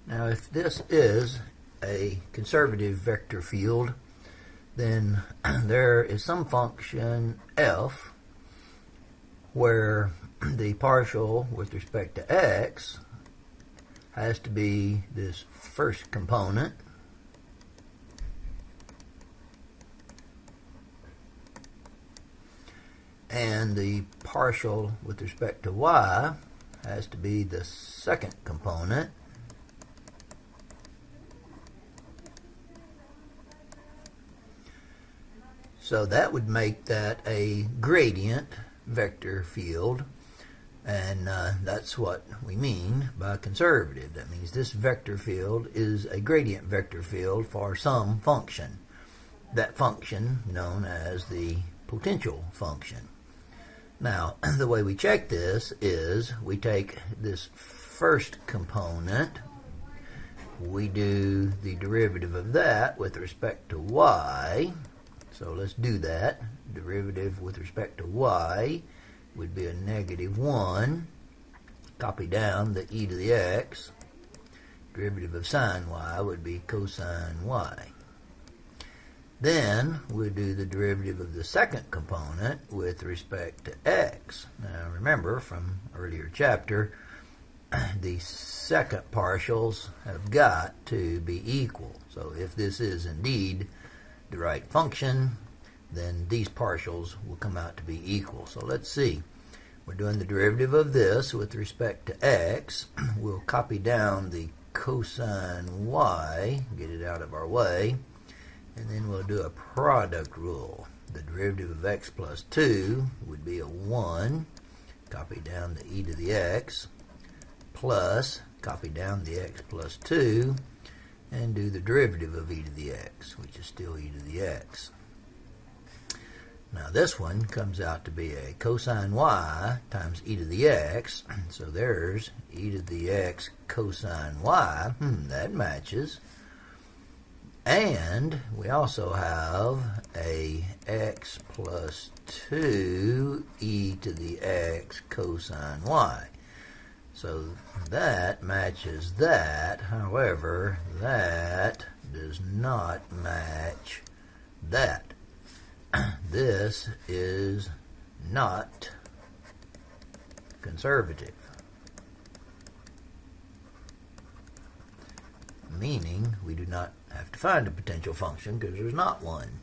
Now, if this is a conservative vector field, then there is some function f where the partial with respect to x has to be this first component, and the partial with respect to y has to be the second component. So that would make that a gradient vector field, and that's what we mean by conservative. That means this vector field is a gradient vector field for some function. That function known as the potential function. Now, the way we check this is we take this first component, we do the derivative of that with respect to y. So let's do that. Derivative with respect to y would be a -1. Copy down the e to the x. Derivative of sine y would be cosine y. Then we'll do the derivative of the second component with respect to x. Now remember from earlier chapter, the second partials have got to be equal. So if this is indeed the right function, then these partials will come out to be equal. So let's see. We're doing the derivative of this with respect to x. We'll copy down the cosine y, get it out of our way, and then we'll do a product rule. The derivative of x plus 2 would be a 1. Copy down the e to the x, plus, copy down the x plus 2, and do the derivative of e to the x, which is still e to the x. Now this one comes out to be a cosine y times e to the x, so there's e to the x cosine y. That matches. And we also have a x plus 2 e to the x cosine y. So that matches that. However, that does not match that. This is not conservative, meaning we do not have to find a potential function because there's not one.